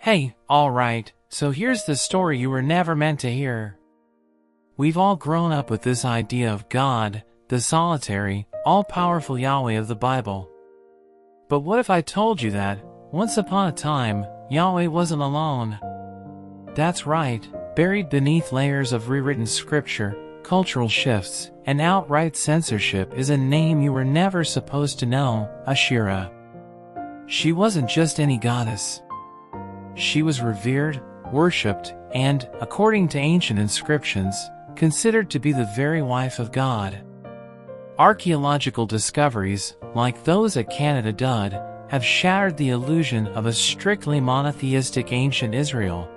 Hey, alright, so here's the story you were never meant to hear. We've all grown up with this idea of God, the solitary, all-powerful Yahweh of the Bible. But what if I told you that, once upon a time, Yahweh wasn't alone? That's right, buried beneath layers of rewritten scripture, cultural shifts, and outright censorship is a name you were never supposed to know, Asherah. She wasn't just any goddess. She was revered, worshipped, and, according to ancient inscriptions, considered to be the very wife of God. Archaeological discoveries, like those at Canada Dud, have shattered the illusion of a strictly monotheistic ancient Israel.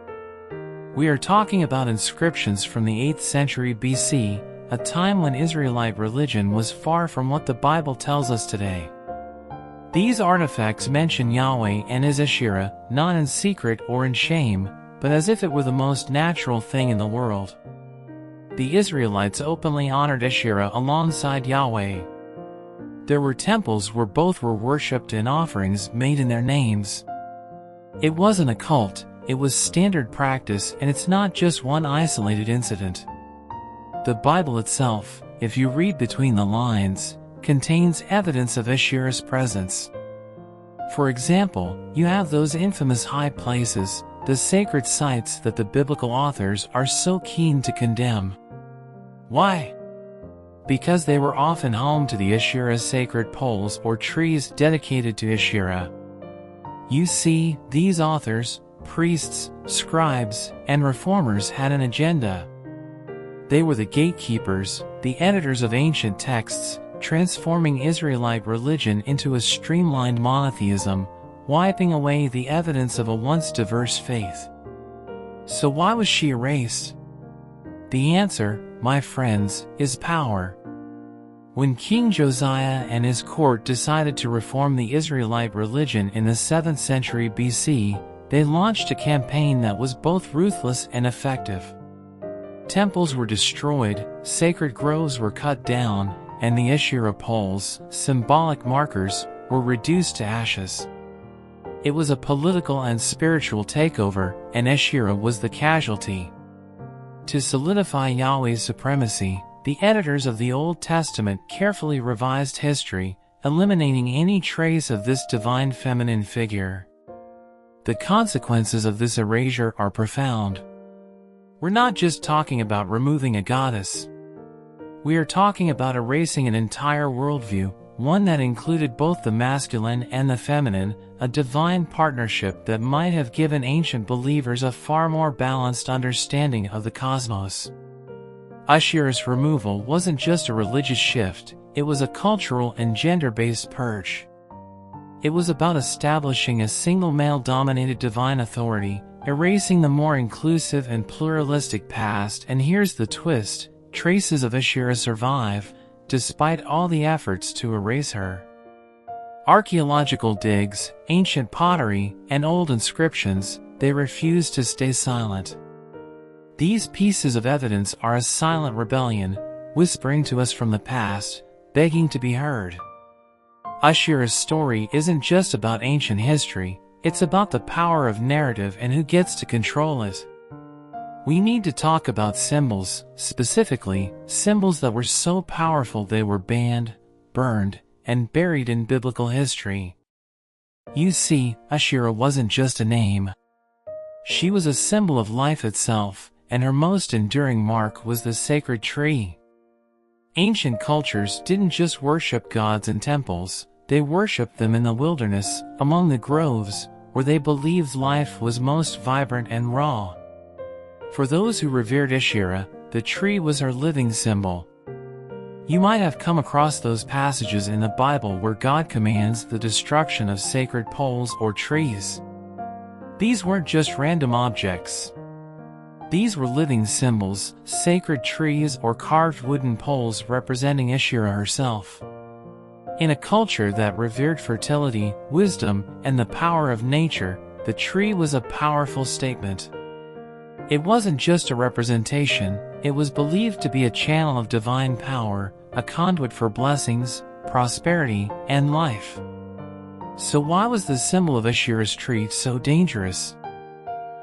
We are talking about inscriptions from the 8th century BC, a time when Israelite religion was far from what the Bible tells us today. These artifacts mention Yahweh and his Asherah, not in secret or in shame, but as if it were the most natural thing in the world. The Israelites openly honored Asherah alongside Yahweh. There were temples where both were worshipped and offerings made in their names. It wasn't a cult, it was standard practice, and it's not just one isolated incident. The Bible itself, if you read between the lines, contains evidence of Asherah's presence. For example, you have those infamous high places, the sacred sites that the biblical authors are so keen to condemn. Why? Because they were often home to the Asherah's sacred poles or trees dedicated to Asherah. You see, these authors, priests, scribes, and reformers had an agenda. They were the gatekeepers, the editors of ancient texts, transforming Israelite religion into a streamlined monotheism, wiping away the evidence of a once diverse faith. So why was she erased? The answer, my friends, is power. When King Josiah and his court decided to reform the Israelite religion in the 7th century BC, they launched a campaign that was both ruthless and effective. Temples were destroyed, sacred groves were cut down, and the Asherah poles, symbolic markers, were reduced to ashes. It was a political and spiritual takeover, and Asherah was the casualty. To solidify Yahweh's supremacy, the editors of the Old Testament carefully revised history, eliminating any trace of this divine feminine figure. The consequences of this erasure are profound. We're not just talking about removing a goddess. We are talking about erasing an entire worldview, one that included both the masculine and the feminine, a divine partnership that might have given ancient believers a far more balanced understanding of the cosmos. Asherah's removal wasn't just a religious shift, it was a cultural and gender-based purge. It was about establishing a single male-dominated divine authority, erasing the more inclusive and pluralistic past, and here's the twist: traces of Asherah survive, despite all the efforts to erase her. Archaeological digs, ancient pottery, and old inscriptions, they refuse to stay silent. These pieces of evidence are a silent rebellion, whispering to us from the past, begging to be heard. Asherah's story isn't just about ancient history, it's about the power of narrative and who gets to control it. We need to talk about symbols, specifically, symbols that were so powerful they were banned, burned, and buried in biblical history. You see, Asherah wasn't just a name. She was a symbol of life itself, and her most enduring mark was the sacred tree. Ancient cultures didn't just worship gods in temples, they worshipped them in the wilderness, among the groves, where they believed life was most vibrant and raw. For those who revered Asherah, the tree was her living symbol. You might have come across those passages in the Bible where God commands the destruction of sacred poles or trees. These weren't just random objects. These were living symbols, sacred trees or carved wooden poles representing Asherah herself. In a culture that revered fertility, wisdom, and the power of nature, the tree was a powerful statement. It wasn't just a representation, it was believed to be a channel of divine power, a conduit for blessings, prosperity, and life. So why was the symbol of Asherah's tree so dangerous?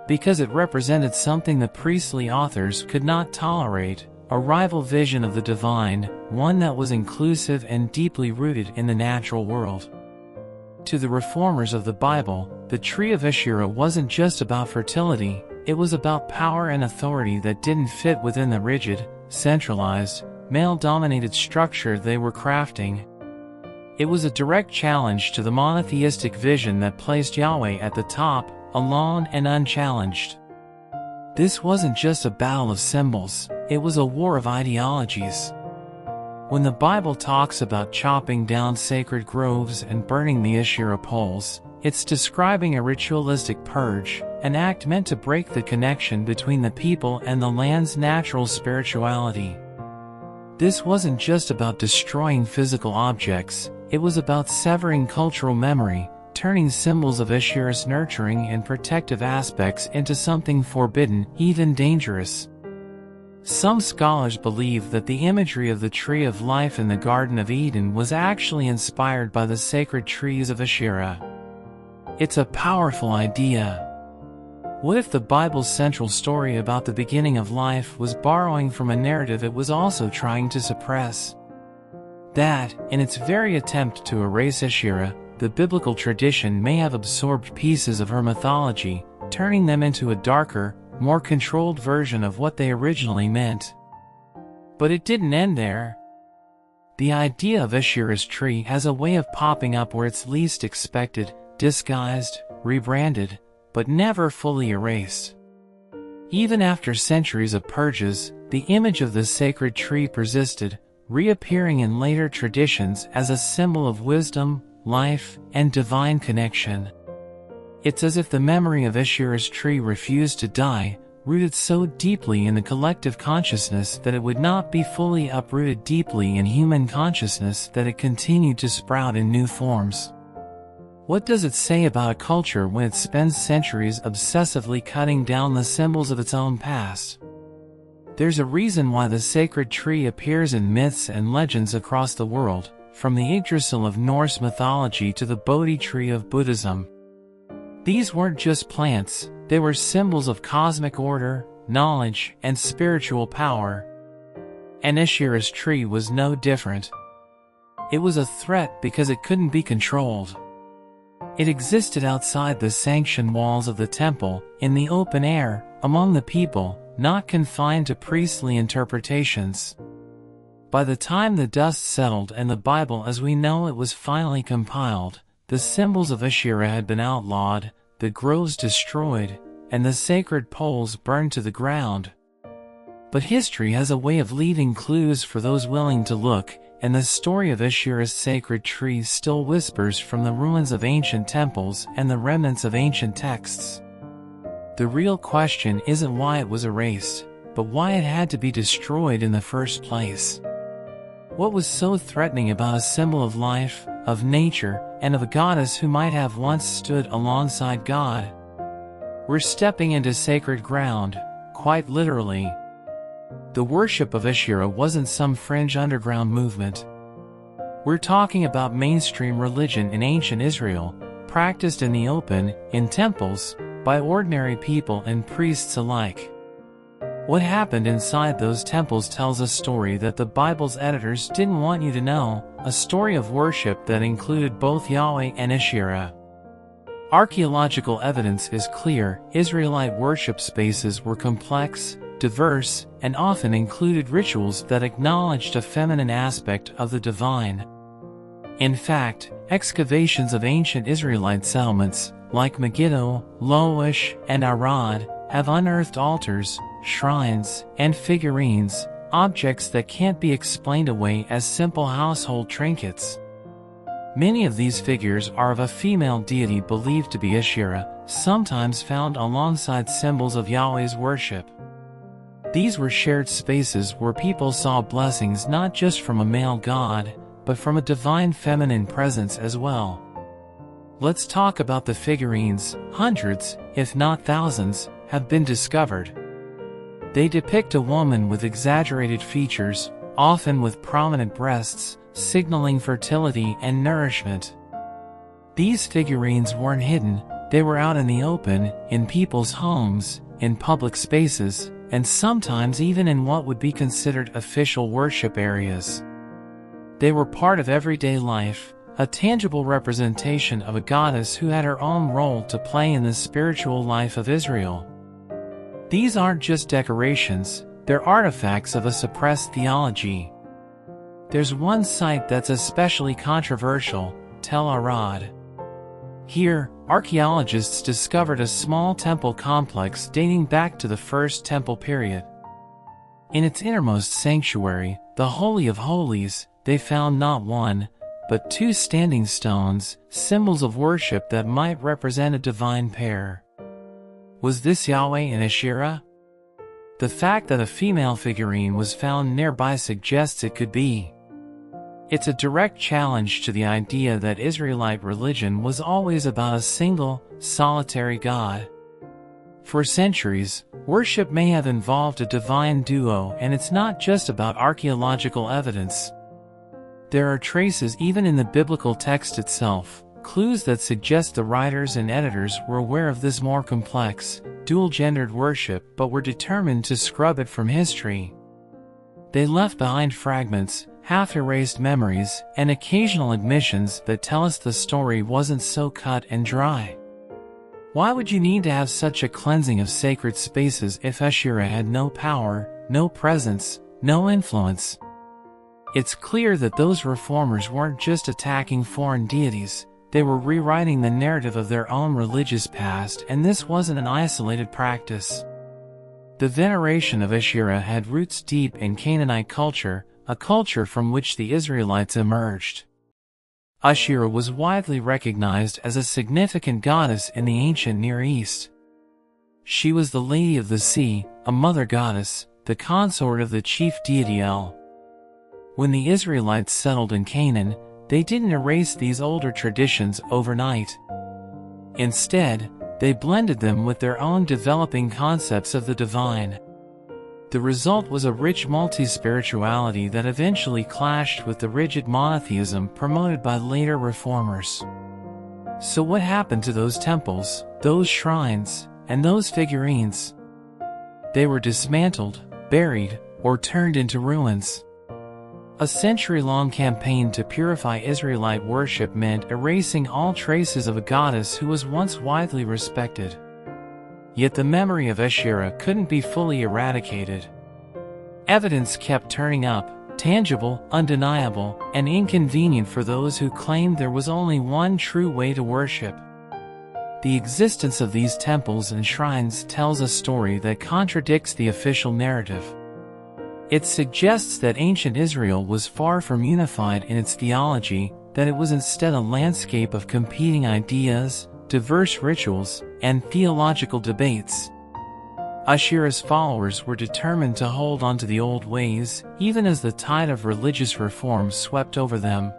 because it represented something the priestly authors could not tolerate, a rival vision of the divine, one that was inclusive and deeply rooted in the natural world. To the reformers of the Bible, the tree of Asherah wasn't just about fertility, it was about power and authority that didn't fit within the rigid, centralized, male-dominated structure they were crafting. It was a direct challenge to the monotheistic vision that placed Yahweh at the top, alone and unchallenged. This wasn't just a battle of symbols, it was a war of ideologies. When the Bible talks about chopping down sacred groves and burning the Asherah poles, it's describing a ritualistic purge, an act meant to break the connection between the people and the land's natural spirituality. This wasn't just about destroying physical objects, it was about severing cultural memory, turning symbols of Asherah's nurturing and protective aspects into something forbidden, even dangerous. Some scholars believe that the imagery of the tree of life in the Garden of Eden was actually inspired by the sacred trees of Asherah. It's a powerful idea. What if the Bible's central story about the beginning of life was borrowing from a narrative it was also trying to suppress? That, in its very attempt to erase Asherah, the biblical tradition may have absorbed pieces of her mythology, turning them into a darker, more controlled version of what they originally meant. But it didn't end there. The idea of Asherah's tree has a way of popping up where it's least expected, disguised, rebranded, but never fully erased. Even after centuries of purges, the image of the sacred tree persisted, reappearing in later traditions as a symbol of wisdom, life, and divine connection. It's as if the memory of Asherah's tree refused to die, rooted so deeply in the collective consciousness that it would not be fully uprooted deeply in human consciousness that it continued to sprout in new forms. What does it say about a culture when it spends centuries obsessively cutting down the symbols of its own past? There's a reason why the sacred tree appears in myths and legends across the world, from the Yggdrasil of Norse mythology to the Bodhi tree of Buddhism. These weren't just plants, they were symbols of cosmic order, knowledge, and spiritual power. And Asherah's tree was no different. It was a threat because it couldn't be controlled. It existed outside the sanctioned walls of the temple, in the open air, among the people, not confined to priestly interpretations. By the time the dust settled and the Bible as we know it was finally compiled, the symbols of Asherah had been outlawed, the groves destroyed, and the sacred poles burned to the ground. But history has a way of leaving clues for those willing to look, and the story of Asherah's sacred tree still whispers from the ruins of ancient temples and the remnants of ancient texts. The real question isn't why it was erased, but why it had to be destroyed in the first place. What was so threatening about a symbol of life, of nature, and of a goddess who might have once stood alongside God? We're stepping into sacred ground, quite literally. The worship of Asherah wasn't some fringe underground movement. We're talking about mainstream religion in ancient Israel, practiced in the open, in temples, by ordinary people and priests alike. What happened inside those temples tells a story that the Bible's editors didn't want you to know, a story of worship that included both Yahweh and Asherah. Archaeological evidence is clear. Israelite worship spaces were complex, diverse, and often included rituals that acknowledged a feminine aspect of the divine. In fact, excavations of ancient Israelite settlements, like Megiddo, Loish, and Arad, have unearthed altars, shrines, and figurines, objects that can't be explained away as simple household trinkets. Many of these figures are of a female deity believed to be Asherah, sometimes found alongside symbols of Yahweh's worship. These were shared spaces where people saw blessings not just from a male god, but from a divine feminine presence as well. Let's talk about the figurines. Hundreds, if not thousands, have been discovered. They depict a woman with exaggerated features, often with prominent breasts, signaling fertility and nourishment. These figurines weren't hidden, They were out in the open, in people's homes, in public spaces, and sometimes even in what would be considered official worship areas. They were part of everyday life, a tangible representation of a goddess who had her own role to play in the spiritual life of Israel. These aren't just decorations, they're artifacts of a suppressed theology. There's one site that's especially controversial, Tel Arad. Here, archaeologists discovered a small temple complex dating back to the First Temple period. In its innermost sanctuary, the Holy of Holies, they found not one, but two standing stones, symbols of worship that might represent a divine pair. Was this Yahweh and Asherah? The fact that a female figurine was found nearby suggests it could be. It's a direct challenge to the idea that Israelite religion was always about a single, solitary God. For centuries, worship may have involved a divine duo, and it's not just about archaeological evidence. There are traces even in the biblical text itself, clues that suggest the writers and editors were aware of this more complex, dual-gendered worship but were determined to scrub it from history. They left behind fragments, half-erased memories, and occasional admissions that tell us the story wasn't so cut and dry. Why would you need to have such a cleansing of sacred spaces if Asherah had no power, no presence, no influence? It's clear that those reformers weren't just attacking foreign deities, they were rewriting the narrative of their own religious past, and this wasn't an isolated practice. The veneration of Asherah had roots deep in Canaanite culture, a culture from which the Israelites emerged. Asherah was widely recognized as a significant goddess in the ancient Near East. She was the Lady of the Sea, a mother goddess, the consort of the chief deity El. When the Israelites settled in Canaan, they didn't erase these older traditions overnight. Instead, they blended them with their own developing concepts of the divine. The result was a rich multi-spirituality that eventually clashed with the rigid monotheism promoted by later reformers. So what happened to those temples, those shrines, and those figurines? They were dismantled, buried, or turned into ruins. A century-long campaign to purify Israelite worship meant erasing all traces of a goddess who was once widely respected. Yet the memory of Asherah couldn't be fully eradicated. Evidence kept turning up, tangible, undeniable, and inconvenient for those who claimed there was only one true way to worship. The existence of these temples and shrines tells a story that contradicts the official narrative. It suggests that ancient Israel was far from unified in its theology, that it was instead a landscape of competing ideas, diverse rituals, and theological debates. Asherah's followers were determined to hold on to the old ways, even as the tide of religious reform swept over them.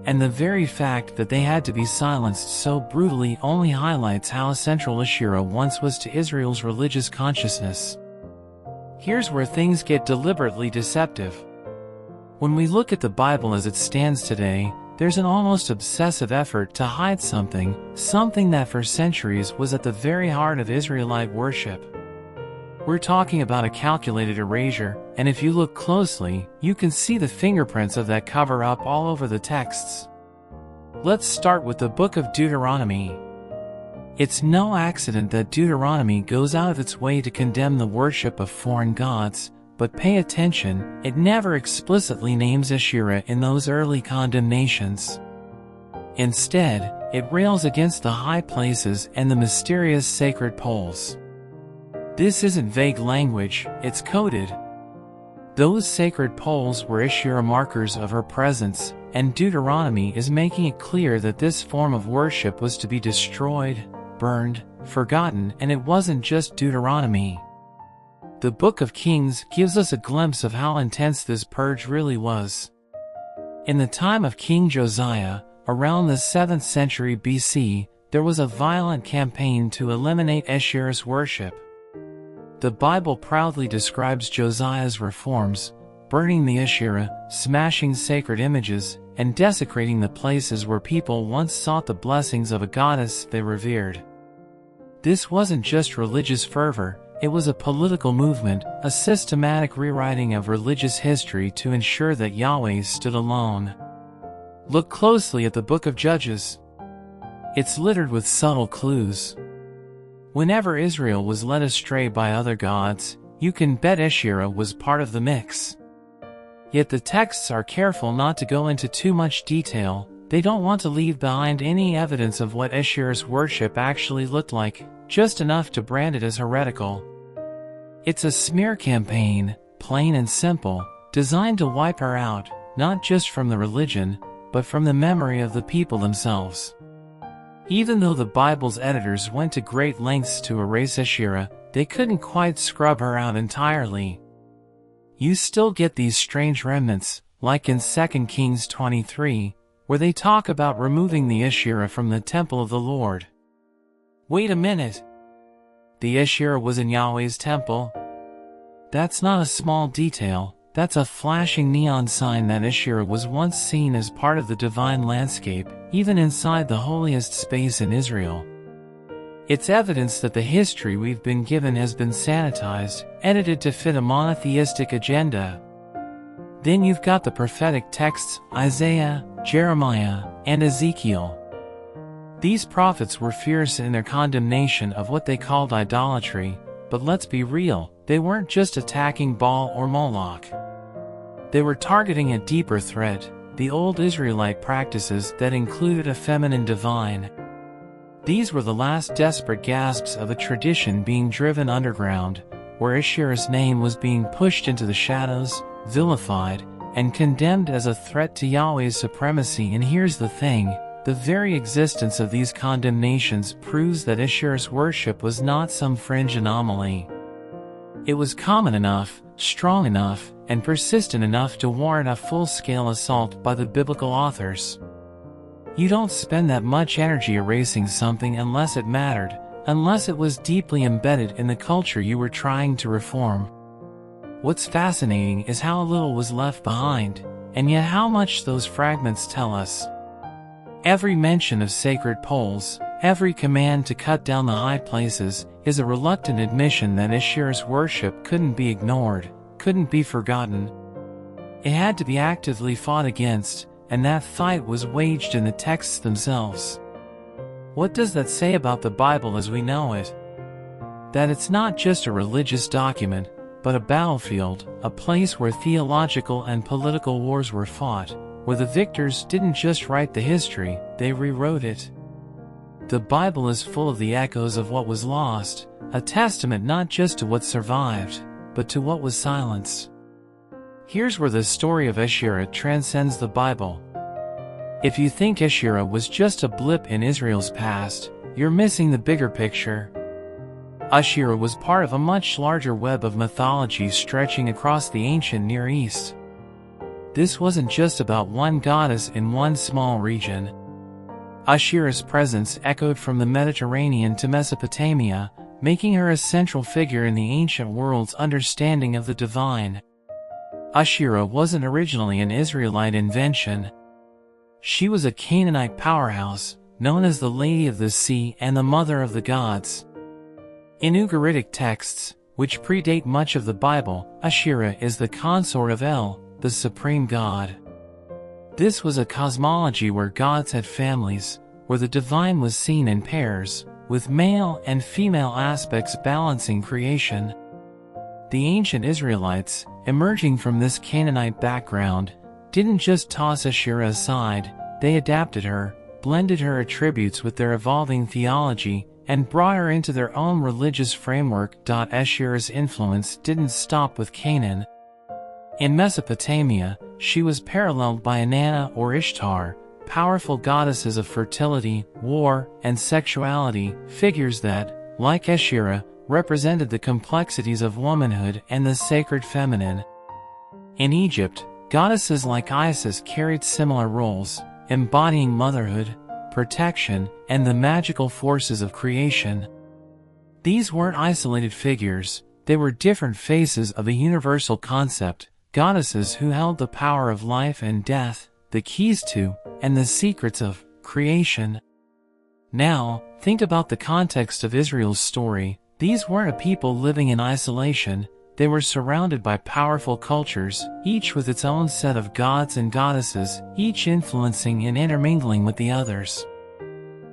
And the very fact that they had to be silenced so brutally only highlights how central Asherah once was to Israel's religious consciousness. Here's where things get deliberately deceptive. When we look at the Bible as it stands today, there's an almost obsessive effort to hide something that for centuries was at the very heart of Israelite worship. We're talking about a calculated erasure, and if you look closely, you can see the fingerprints of that cover-up all over the texts. Let's start with the book of Deuteronomy. It's no accident that Deuteronomy goes out of its way to condemn the worship of foreign gods, but pay attention, it never explicitly names Asherah in those early condemnations. Instead, it rails against the high places and the mysterious sacred poles. This isn't vague language, it's coded. Those sacred poles were Asherah markers of her presence, and Deuteronomy is making it clear that this form of worship was to be destroyed, burned, forgotten, and it wasn't just Deuteronomy. The Book of Kings gives us a glimpse of how intense this purge really was. In the time of King Josiah, around the 7th century BC, there was a violent campaign to eliminate Asherah's worship. The Bible proudly describes Josiah's reforms, burning the Asherah, smashing sacred images, and desecrating the places where people once sought the blessings of a goddess they revered. This wasn't just religious fervor, it was a political movement, a systematic rewriting of religious history to ensure that Yahweh stood alone. Look closely at the book of Judges. It's littered with subtle clues. Whenever Israel was led astray by other gods, you can bet Asherah was part of the mix. Yet the texts are careful not to go into too much detail. They don't want to leave behind any evidence of what Asherah's worship actually looked like, just enough to brand it as heretical. It's a smear campaign, plain and simple, designed to wipe her out, not just from the religion, but from the memory of the people themselves. Even though the Bible's editors went to great lengths to erase Asherah, they couldn't quite scrub her out entirely. You still get these strange remnants, like in 2 Kings 23, where they talk about removing the Asherah from the temple of the Lord. Wait a minute! The Asherah was in Yahweh's temple? That's not a small detail, that's a flashing neon sign that Asherah was once seen as part of the divine landscape, even inside the holiest space in Israel. It's evidence that the history we've been given has been sanitized, edited to fit a monotheistic agenda. Then you've got the prophetic texts, Isaiah, Jeremiah, and Ezekiel. These prophets were fierce in their condemnation of what they called idolatry, but let's be real, they weren't just attacking Baal or Moloch. They were targeting a deeper threat, the old Israelite practices that included a feminine divine. These were the last desperate gasps of a tradition being driven underground, where Asherah's name was being pushed into the shadows, vilified, and condemned as a threat to Yahweh's supremacy. And here's the thing, the very existence of these condemnations proves that Asherah's worship was not some fringe anomaly. It was common enough, strong enough, and persistent enough to warrant a full-scale assault by the biblical authors. You don't spend that much energy erasing something unless it mattered, unless it was deeply embedded in the culture you were trying to reform. What's fascinating is how little was left behind, and yet how much those fragments tell us. Every mention of sacred poles, every command to cut down the high places, is a reluctant admission that Asherah's worship couldn't be ignored, couldn't be forgotten. It had to be actively fought against, and that fight was waged in the texts themselves. What does that say about the Bible as we know it? That it's not just a religious document, but a battlefield, a place where theological and political wars were fought, where the victors didn't just write the history, they rewrote it. The Bible is full of the echoes of what was lost, a testament not just to what survived, but to what was silenced. Here's where the story of Asherah transcends the Bible. If you think Asherah was just a blip in Israel's past, you're missing the bigger picture. Asherah was part of a much larger web of mythology stretching across the ancient Near East. This wasn't just about one goddess in one small region. Asherah's presence echoed from the Mediterranean to Mesopotamia, making her a central figure in the ancient world's understanding of the divine. Asherah wasn't originally an Israelite invention. She was a Canaanite powerhouse, known as the Lady of the Sea and the Mother of the Gods. In Ugaritic texts, which predate much of the Bible, Asherah is the consort of El, the supreme god. This was a cosmology where gods had families, where the divine was seen in pairs, with male and female aspects balancing creation. The ancient Israelites, emerging from this Canaanite background, didn't just toss Asherah aside, they adapted her, blended her attributes with their evolving theology, and brought her into their own religious framework. Asherah's influence didn't stop with Canaan. In Mesopotamia, she was paralleled by Inanna or Ishtar, powerful goddesses of fertility, war, and sexuality, figures that, like Asherah, represented the complexities of womanhood and the sacred feminine. In Egypt, goddesses like Isis carried similar roles, embodying motherhood, protection, and the magical forces of creation. These weren't isolated figures, they were different faces of a universal concept, goddesses who held the power of life and death, the keys to, and the secrets of creation. Now, think about the context of Israel's story. These weren't a people living in isolation. They were surrounded by powerful cultures, each with its own set of gods and goddesses, each influencing and intermingling with the others.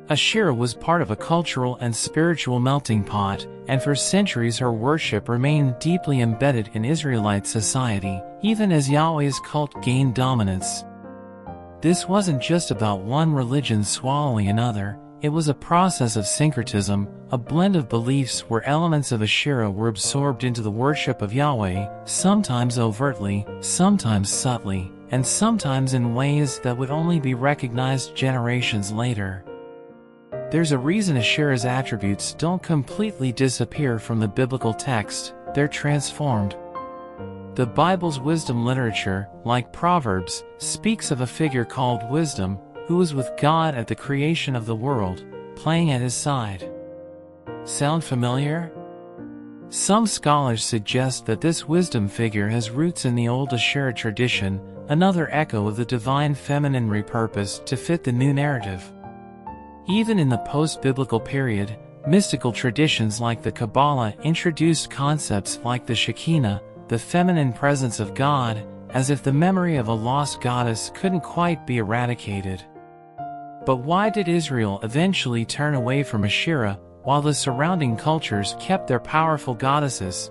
Asherah was part of a cultural and spiritual melting pot, and for centuries her worship remained deeply embedded in Israelite society, even as Yahweh's cult gained dominance. This wasn't just about one religion swallowing another. It was a process of syncretism, a blend of beliefs where elements of Asherah were absorbed into the worship of Yahweh, sometimes overtly, sometimes subtly, and sometimes in ways that would only be recognized generations later. There's a reason Asherah's attributes don't completely disappear from the biblical text. They're transformed. The Bible's wisdom literature, like Proverbs, speaks of a figure called Wisdom, who was with God at the creation of the world, playing at his side. Sound familiar? Some scholars suggest that this wisdom figure has roots in the old Asherah tradition, another echo of the divine feminine repurposed to fit the new narrative. Even in the post-biblical period, mystical traditions like the Kabbalah introduced concepts like the Shekinah, the feminine presence of God, as if the memory of a lost goddess couldn't quite be eradicated. But why did Israel eventually turn away from Asherah while the surrounding cultures kept their powerful goddesses?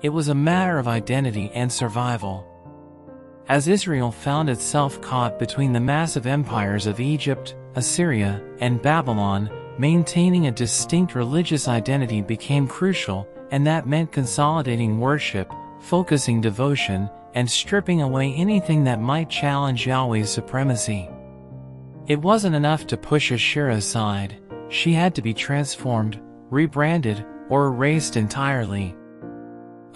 It was a matter of identity and survival. As Israel found itself caught between the massive empires of Egypt, Assyria, and Babylon, maintaining a distinct religious identity became crucial, and that meant consolidating worship, focusing devotion, and stripping away anything that might challenge Yahweh's supremacy. It wasn't enough to push Asherah aside. She had to be transformed, rebranded, or erased entirely.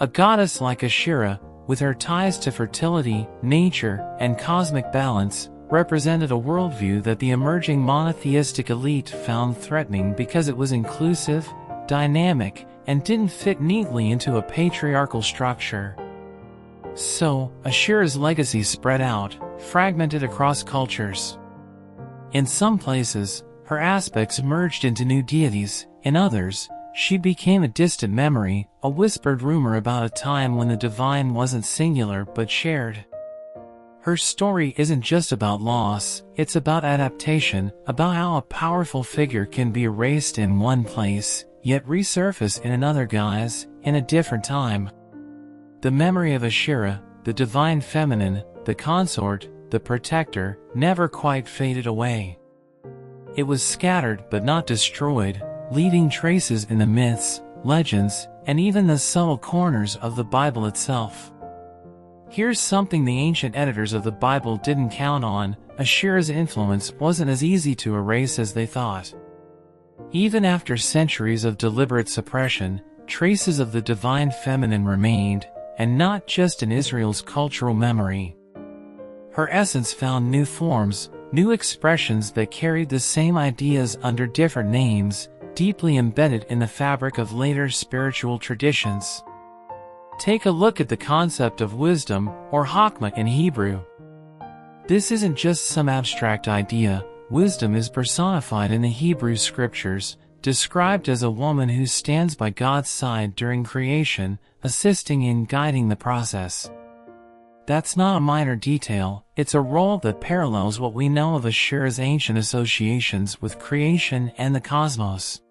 A goddess like Asherah, with her ties to fertility, nature, and cosmic balance, represented a worldview that the emerging monotheistic elite found threatening because it was inclusive, dynamic, and didn't fit neatly into a patriarchal structure. So, Asherah's legacy spread out, fragmented across cultures. In some places, her aspects merged into new deities. In others, she became a distant memory, a whispered rumor about a time when the divine wasn't singular but shared. Her story isn't just about loss, it's about adaptation, about how a powerful figure can be erased in one place, yet resurface in another guise, in a different time. The memory of Asherah, the divine feminine, the consort, the protector, never quite faded away. It was scattered but not destroyed, leaving traces in the myths, legends, and even the subtle corners of the Bible itself. Here's something the ancient editors of the Bible didn't count on: Asherah's influence wasn't as easy to erase as they thought. Even after centuries of deliberate suppression, traces of the divine feminine remained, and not just in Israel's cultural memory. Her essence found new forms, new expressions that carried the same ideas under different names, deeply embedded in the fabric of later spiritual traditions. Take a look at the concept of wisdom, or Chokmah in Hebrew. This isn't just some abstract idea. Wisdom is personified in the Hebrew scriptures, described as a woman who stands by God's side during creation, assisting in guiding the process. That's not a minor detail, it's a role that parallels what we know of Asherah's ancient associations with creation and the cosmos.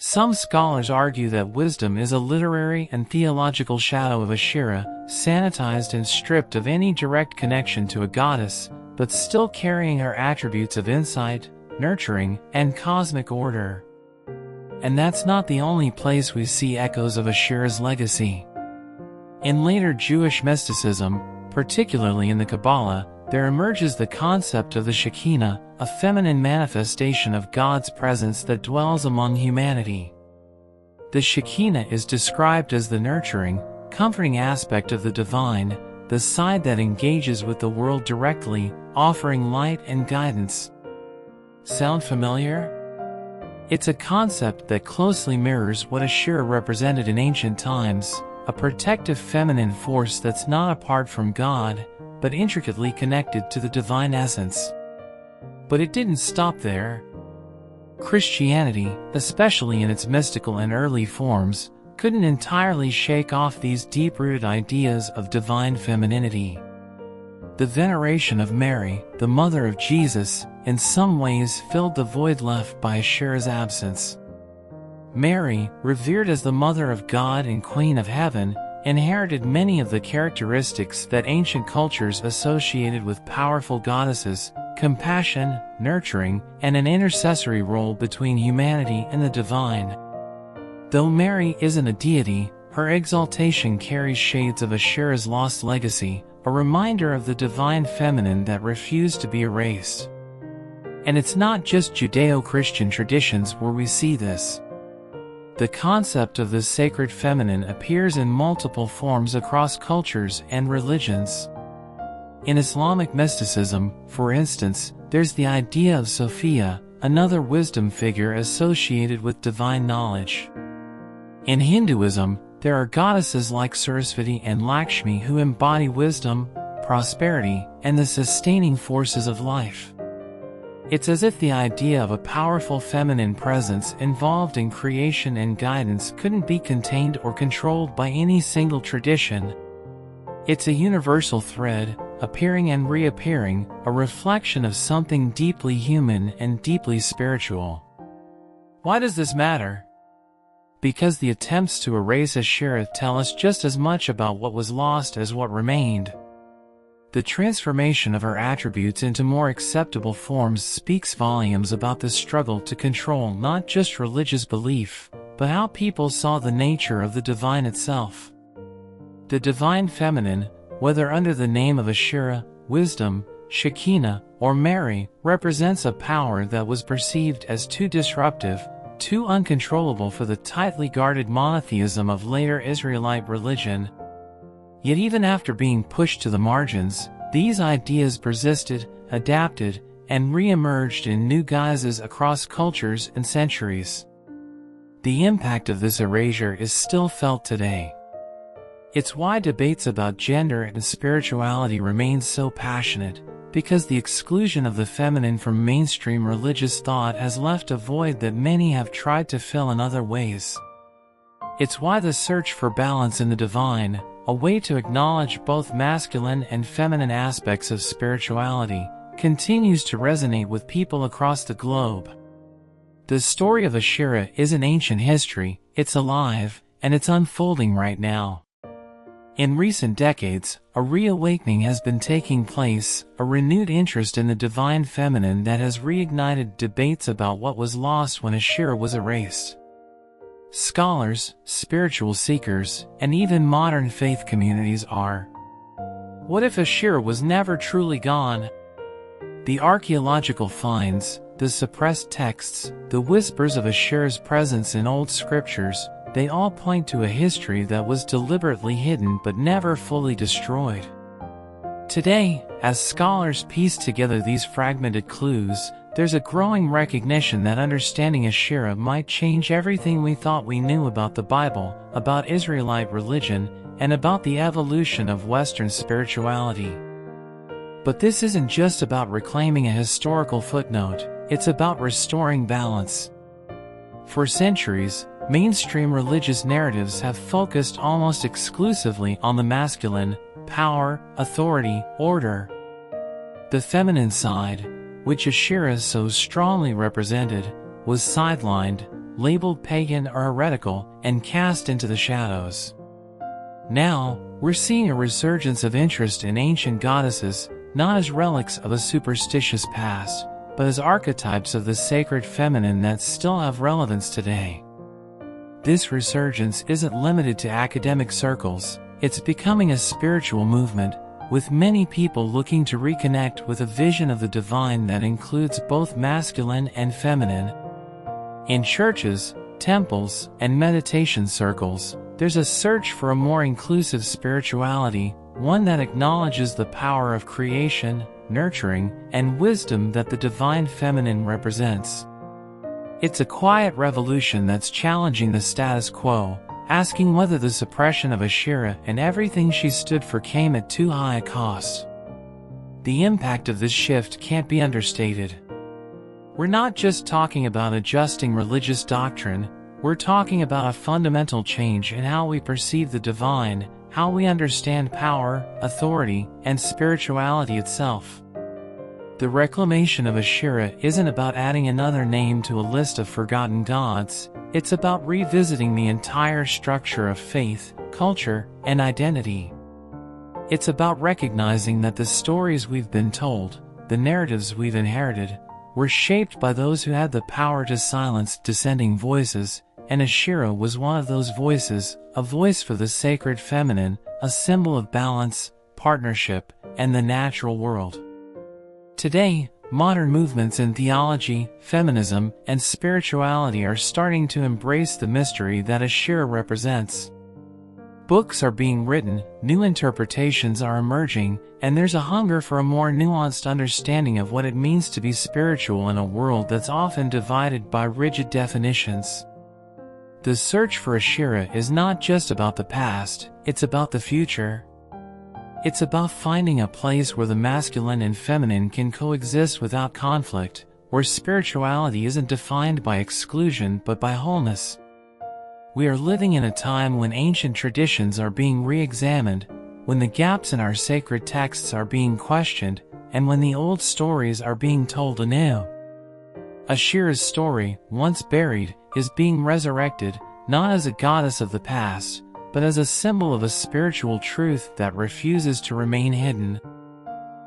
Some scholars argue that wisdom is a literary and theological shadow of Asherah, sanitized and stripped of any direct connection to a goddess, but still carrying her attributes of insight, nurturing, and cosmic order. And that's not the only place we see echoes of Asherah's legacy. In later Jewish mysticism, particularly in the Kabbalah, there emerges the concept of the Shekinah, a feminine manifestation of God's presence that dwells among humanity. The Shekinah is described as the nurturing, comforting aspect of the divine, the side that engages with the world directly, offering light and guidance. Sound familiar? It's a concept that closely mirrors what Asherah represented in ancient times, a protective feminine force that's not apart from God, but intricately connected to the divine essence. But it didn't stop there. Christianity, especially in its mystical and early forms, couldn't entirely shake off these deep-rooted ideas of divine femininity. The veneration of Mary, the mother of Jesus, in some ways filled the void left by Asherah's absence. Mary, revered as the Mother of God and Queen of Heaven, inherited many of the characteristics that ancient cultures associated with powerful goddesses: compassion, nurturing, and an intercessory role between humanity and the divine. Though Mary isn't a deity, her exaltation carries shades of Asherah's lost legacy, a reminder of the divine feminine that refused to be erased. And it's not just Judeo-Christian traditions where we see this. The concept of the sacred feminine appears in multiple forms across cultures and religions. In Islamic mysticism, for instance, there's the idea of Sophia, another wisdom figure associated with divine knowledge. In Hinduism, there are goddesses like Sarasvati and Lakshmi who embody wisdom, prosperity, and the sustaining forces of life. It's as if the idea of a powerful feminine presence involved in creation and guidance couldn't be contained or controlled by any single tradition. It's a universal thread, appearing and reappearing, a reflection of something deeply human and deeply spiritual. Why does this matter? Because the attempts to erase Asherah tell us just as much about what was lost as what remained. The transformation of her attributes into more acceptable forms speaks volumes about the struggle to control not just religious belief, but how people saw the nature of the divine itself. The divine feminine, whether under the name of Asherah, wisdom, Shekinah, or Mary, represents a power that was perceived as too disruptive, too uncontrollable for the tightly guarded monotheism of later Israelite religion. Yet even after being pushed to the margins, these ideas persisted, adapted, and re-emerged in new guises across cultures and centuries. The impact of this erasure is still felt today. It's why debates about gender and spirituality remain so passionate, because the exclusion of the feminine from mainstream religious thought has left a void that many have tried to fill in other ways. It's why the search for balance in the divine, a way to acknowledge both masculine and feminine aspects of spirituality, continues to resonate with people across the globe. The story of Asherah isn't ancient history, it's alive, and it's unfolding right now. In recent decades, a reawakening has been taking place, a renewed interest in the divine feminine that has reignited debates about what was lost when Asherah was erased. Scholars, spiritual seekers, and even modern faith communities are. What if Asherah was never truly gone? The archaeological finds, the suppressed texts, the whispers of Asherah's presence in old scriptures, they all point to a history that was deliberately hidden but never fully destroyed. Today, as scholars piece together these fragmented clues, there's a growing recognition that understanding Asherah might change everything we thought we knew about the Bible, about Israelite religion, and about the evolution of Western spirituality. But this isn't just about reclaiming a historical footnote, it's about restoring balance. For centuries, mainstream religious narratives have focused almost exclusively on the masculine: power, authority, order. The feminine side, which Asherah so strongly represented, was sidelined, labeled pagan or heretical, and cast into the shadows. Now, we're seeing a resurgence of interest in ancient goddesses, not as relics of a superstitious past, but as archetypes of the sacred feminine that still have relevance today. This resurgence isn't limited to academic circles, it's becoming a spiritual movement, with many people looking to reconnect with a vision of the divine that includes both masculine and feminine. In churches, temples, and meditation circles, there's a search for a more inclusive spirituality, one that acknowledges the power of creation, nurturing, and wisdom that the divine feminine represents. It's a quiet revolution that's challenging the status quo, asking whether the suppression of Asherah and everything she stood for came at too high a cost. The impact of this shift can't be understated. We're not just talking about adjusting religious doctrine, we're talking about a fundamental change in how we perceive the divine, how we understand power, authority, and spirituality itself. The reclamation of Asherah isn't about adding another name to a list of forgotten gods, it's about revisiting the entire structure of faith, culture, and identity. It's about recognizing that the stories we've been told, the narratives we've inherited, were shaped by those who had the power to silence dissenting voices, and Asherah was one of those voices, a voice for the sacred feminine, a symbol of balance, partnership, and the natural world. Today, modern movements in theology, feminism, and spirituality are starting to embrace the mystery that Asherah represents. Books are being written, new interpretations are emerging, and there's a hunger for a more nuanced understanding of what it means to be spiritual in a world that's often divided by rigid definitions. The search for Asherah is not just about the past, it's about the future. It's about finding a place where the masculine and feminine can coexist without conflict, where spirituality isn't defined by exclusion but by wholeness. We are living in a time when ancient traditions are being re-examined, when the gaps in our sacred texts are being questioned, and when the old stories are being told anew. Asherah's story, once buried, is being resurrected, not as a goddess of the past, but as a symbol of a spiritual truth that refuses to remain hidden.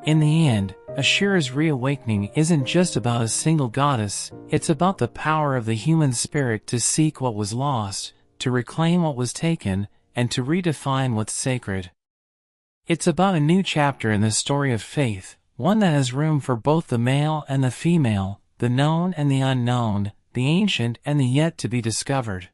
In the end, Asherah's reawakening isn't just about a single goddess, it's about the power of the human spirit to seek what was lost, to reclaim what was taken, and to redefine what's sacred. It's about a new chapter in the story of faith, one that has room for both the male and the female, the known and the unknown, the ancient and the yet to be discovered.